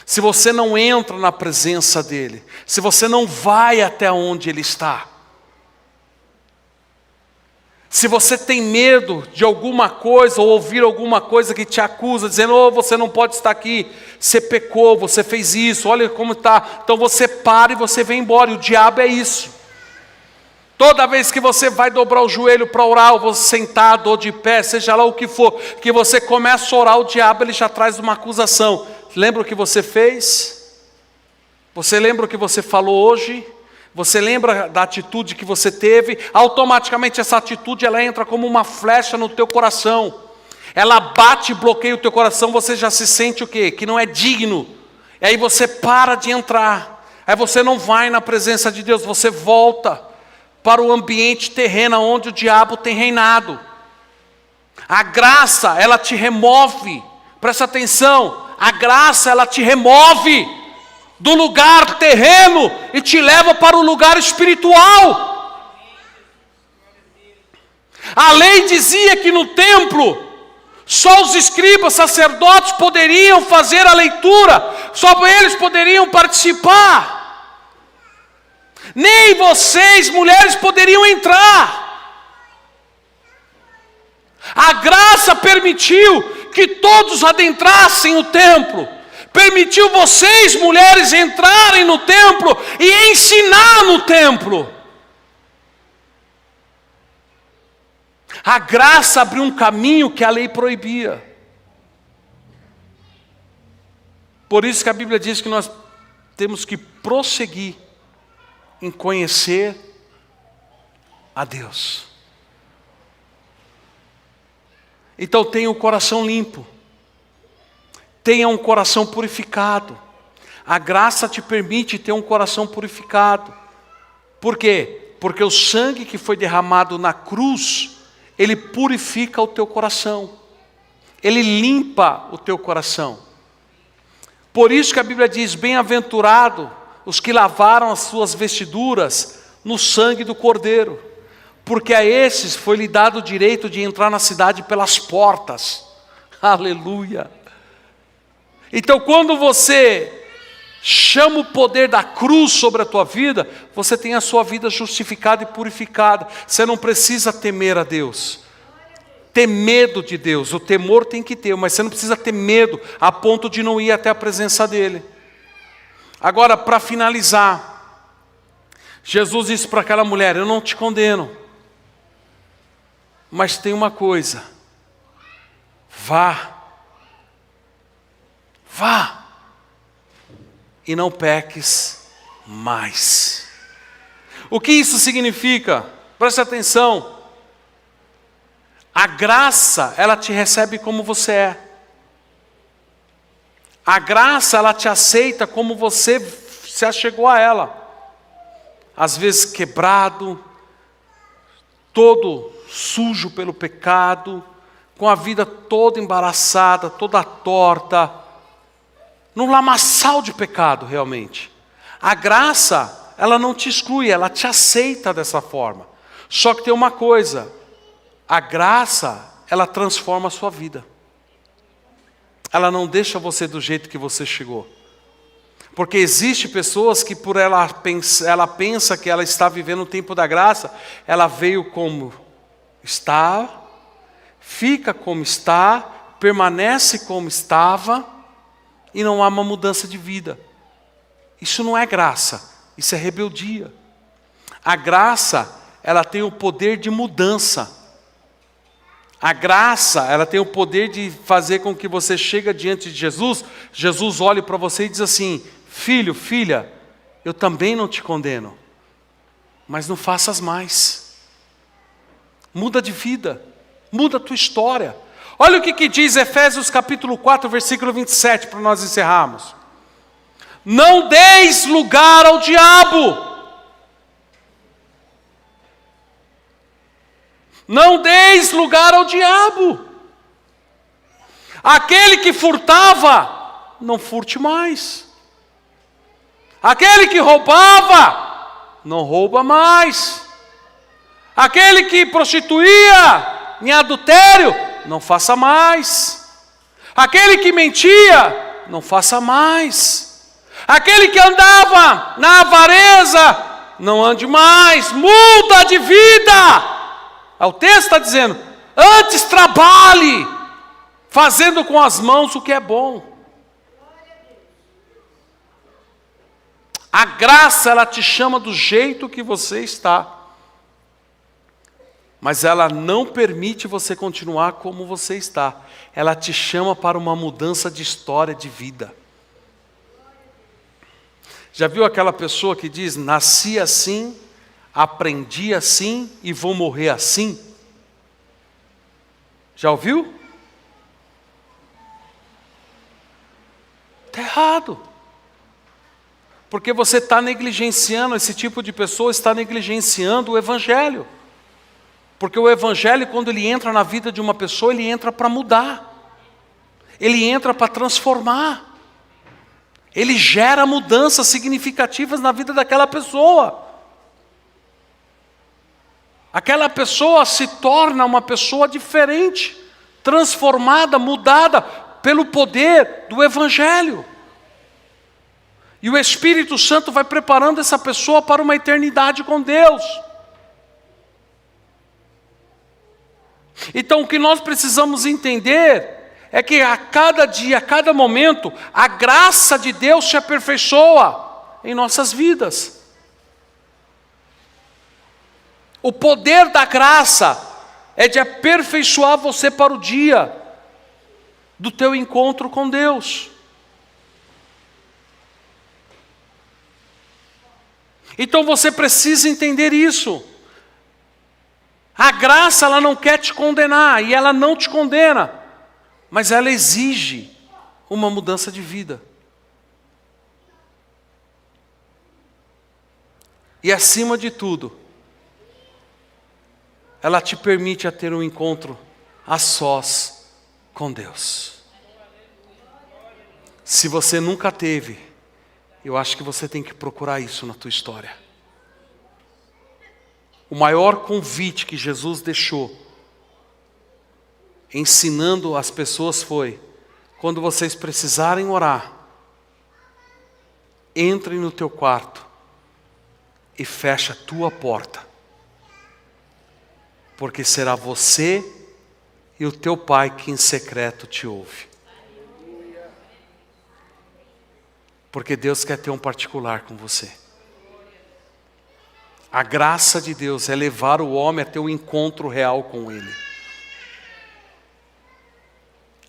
Se você não entra na presença dele, se você não vai até onde ele está? Se você tem medo de alguma coisa, ou ouvir alguma coisa que te acusa, dizendo: você não pode estar aqui, você pecou, você fez isso, olha como está. Então você para e você vem embora, e o diabo é isso. Toda vez que você vai dobrar o joelho para orar, ou você sentado ou de pé, seja lá o que for, que você começa a orar, o diabo ele já traz uma acusação. Lembra o que você fez? Você lembra o que você falou hoje? Você lembra da atitude que você teve? Automaticamente essa atitude ela entra como uma flecha no teu coração. Ela bate e bloqueia o teu coração, você já se sente o quê? Que não é digno. E aí você para de entrar. Aí você não vai na presença de Deus, você volta para o ambiente terreno onde o diabo tem reinado. A graça, ela te remove. Presta atenção. A graça, ela te remove do lugar terreno e te leva para o lugar espiritual. A lei dizia que no templo só os escribas, sacerdotes poderiam fazer a leitura, só eles poderiam participar. Nem vocês, mulheres, poderiam entrar. A graça permitiu que todos adentrassem o templo. Permitiu vocês, mulheres, entrarem no templo e ensinar no templo. A graça abriu um caminho que a lei proibia. Por isso que a Bíblia diz que nós temos que prosseguir em conhecer a Deus. Então tenha o coração limpo. Tenha um coração purificado. A graça te permite ter um coração purificado. Por quê? Porque o sangue que foi derramado na cruz, ele purifica o teu coração. Ele limpa o teu coração. Por isso que a Bíblia diz: bem-aventurado os que lavaram as suas vestiduras no sangue do Cordeiro, porque a esses foi lhe dado o direito de entrar na cidade pelas portas. Aleluia! Então quando você chama o poder da cruz sobre a tua vida, você tem a sua vida justificada e purificada. Você não precisa temer a Deus, ter medo de Deus. O temor tem que ter, mas você não precisa ter medo a ponto de não ir até a presença dEle. Agora, para finalizar, Jesus disse para aquela mulher: eu não te condeno, mas tem uma coisa, vá e não peques mais. O que isso significa? Preste atenção. A graça, ela te recebe como você é. A graça, ela te aceita como você se achegou a ela. Às vezes quebrado, todo sujo pelo pecado, com a vida toda embaraçada, toda torta, num lamaçal de pecado realmente. A graça, ela não te exclui, ela te aceita dessa forma. Só que tem uma coisa, a graça, ela transforma a sua vida. Ela não deixa você do jeito que você chegou. Porque existe pessoas que por ela pensa que ela está vivendo o tempo da graça, ela veio como está, fica como está, permanece como estava, e não há uma mudança de vida. Isso não é graça, isso é rebeldia. A graça, ela tem o poder de mudança. A graça, ela tem o poder de fazer com que você chegue diante de Jesus, Jesus olhe para você e diz assim: filho, filha, eu também não te condeno, mas não faças mais. Muda de vida, muda a tua história. Olha o que diz Efésios capítulo 4, versículo 27, para nós encerrarmos. Não deis lugar ao diabo. Não deis lugar ao diabo. Aquele que furtava, não furte mais. Aquele que roubava, não rouba mais. Aquele que prostituía em adultério, não faça mais. Aquele que mentia, não faça mais. Aquele que andava na avareza, não ande mais. Muda de vida. O texto está dizendo: antes trabalhe, fazendo com as mãos o que é bom. A graça, ela te chama do jeito que você está. Mas ela não permite você continuar como você está. Ela te chama para uma mudança de história de vida. Já viu aquela pessoa que diz: nasci assim, aprendi assim e vou morrer assim? Já ouviu? Está errado. Porque você está negligenciando, esse tipo de pessoa está negligenciando o Evangelho. Porque o Evangelho, quando ele entra na vida de uma pessoa, ele entra para mudar. Ele entra para transformar. Ele gera mudanças significativas na vida daquela pessoa. Aquela pessoa se torna uma pessoa diferente, transformada, mudada pelo poder do Evangelho. E o Espírito Santo vai preparando essa pessoa para uma eternidade com Deus. Então o que nós precisamos entender é que a cada dia, a cada momento, a graça de Deus se aperfeiçoa em nossas vidas. O poder da graça é de aperfeiçoar você para o dia do teu encontro com Deus. Então você precisa entender isso. A graça, ela não quer te condenar, e ela não te condena, mas ela exige uma mudança de vida. E acima de tudo, ela te permite a ter um encontro a sós com Deus. Se você nunca teve, eu acho que você tem que procurar isso na tua história. O maior convite que Jesus deixou, ensinando as pessoas, foi: quando vocês precisarem orar, entrem no teu quarto e fecha a tua porta, porque será você e o teu Pai que em secreto te ouve. Porque Deus quer ter um particular com você. A graça de Deus é levar o homem a ter um encontro real com Ele.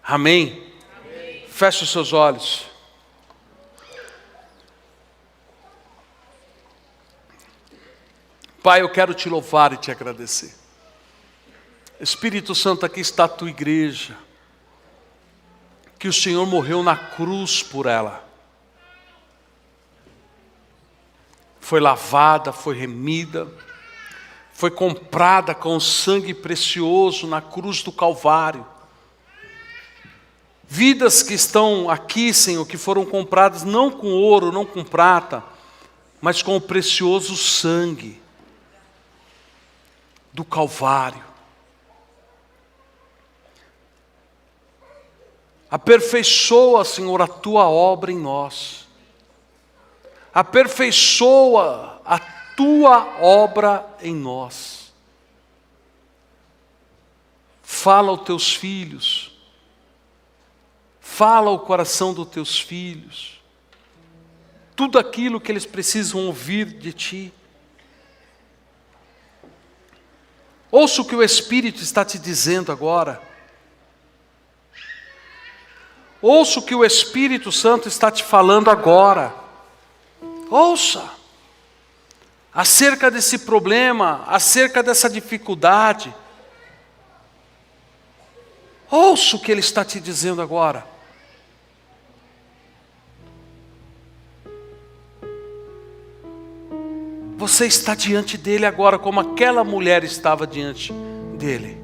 Amém? Amém. Feche os seus olhos. Pai, eu quero te louvar e te agradecer. Espírito Santo, aqui está a tua igreja, que o Senhor morreu na cruz por ela. Foi lavada, foi remida, foi comprada com sangue precioso na cruz do Calvário. Vidas que estão aqui, Senhor, que foram compradas não com ouro, não com prata, mas com o precioso sangue do Calvário. Aperfeiçoa, Senhor, a tua obra em nós. Aperfeiçoa a tua obra em nós. Fala aos teus filhos. Fala ao coração dos teus filhos. Tudo aquilo que eles precisam ouvir de ti. Ouça o que o Espírito está te dizendo agora. Ouça o que o Espírito Santo está te falando agora. Ouça, acerca desse problema, acerca dessa dificuldade. Ouça o que Ele está te dizendo agora. Você está diante dEle agora, como aquela mulher estava diante dEle.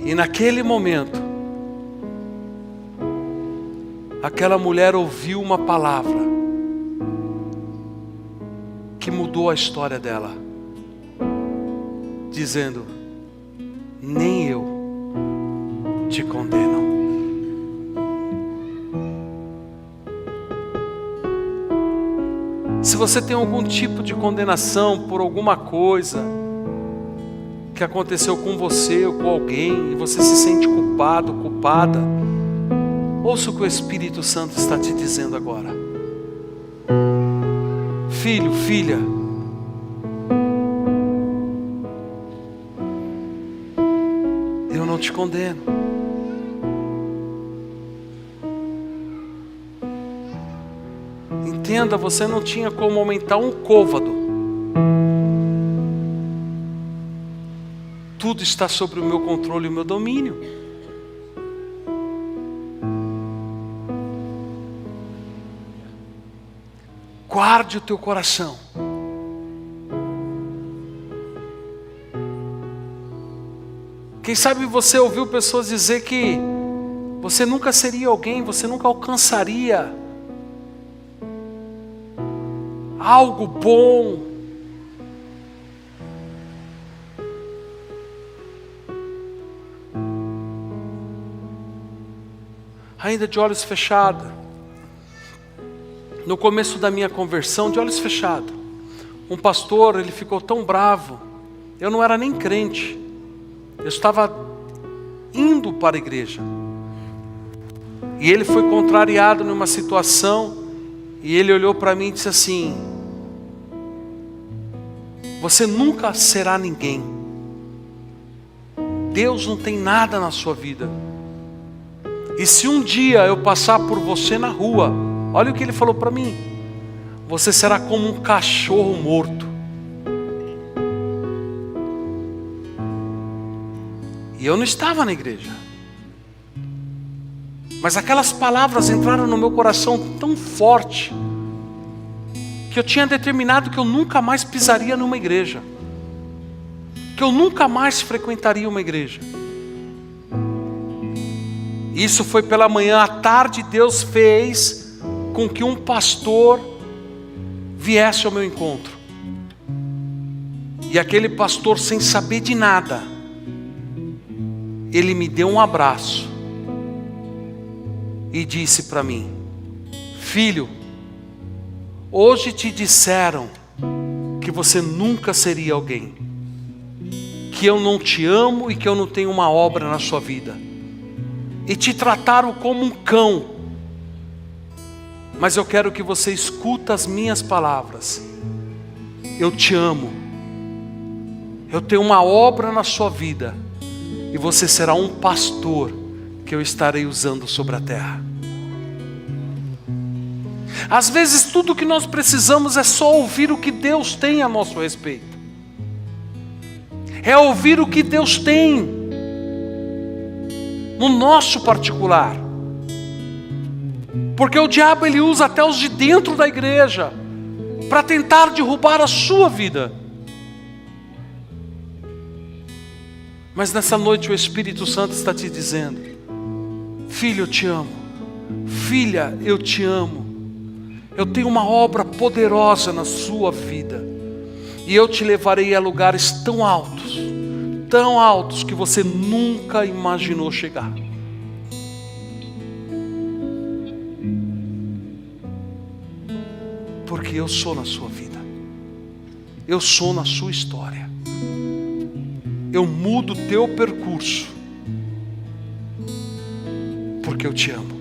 E naquele momento, aquela mulher ouviu uma palavra que mudou a história dela, dizendo: nem eu te condeno. Se você tem algum tipo de condenação por alguma coisa que aconteceu com você ou com alguém, e você se sente culpado, culpada, ouça o que o Espírito Santo está te dizendo agora. Filho, filha, eu não te condeno. Entenda, você não tinha como aumentar um côvado. Tudo está sob o meu controle e o meu domínio. Guarde o teu coração. Quem sabe você ouviu pessoas dizer que você nunca seria alguém, você nunca alcançaria algo bom. Ainda de olhos fechados. No começo da minha conversão, de olhos fechados, um pastor, ele ficou tão bravo. Eu não era nem crente. Eu estava indo para a igreja. E ele foi contrariado numa situação, e ele olhou para mim e disse assim: você nunca será ninguém. Deus não tem nada na sua vida. E se um dia eu passar por você na rua, olha o que ele falou para mim: você será como um cachorro morto. E eu não estava na igreja, mas aquelas palavras entraram no meu coração tão forte, que eu tinha determinado que eu nunca mais pisaria numa igreja, que eu nunca mais frequentaria uma igreja. Isso foi pela manhã. À tarde Deus fez com que um pastor viesse ao meu encontro. E aquele pastor, sem saber de nada, ele me deu um abraço e disse para mim: filho, hoje te disseram que você nunca seria alguém, que eu não te amo e que eu não tenho uma obra na sua vida, e te trataram como um cão. Mas eu quero que você escuta as minhas palavras. Eu te amo. Eu tenho uma obra na sua vida. E você será um pastor que eu estarei usando sobre a terra. Às vezes tudo que nós precisamos é só ouvir o que Deus tem a nosso respeito. É ouvir o que Deus tem no nosso particular. Porque o diabo ele usa até os de dentro da igreja para tentar derrubar a sua vida. Mas nessa noite o Espírito Santo está te dizendo: filho, eu te amo. Filha, eu te amo. Eu tenho uma obra poderosa na sua vida. E eu te levarei a lugares tão altos que você nunca imaginou chegar. Porque eu sou na sua vida. Eu sou na sua história. Eu mudo o teu percurso. Porque eu te amo.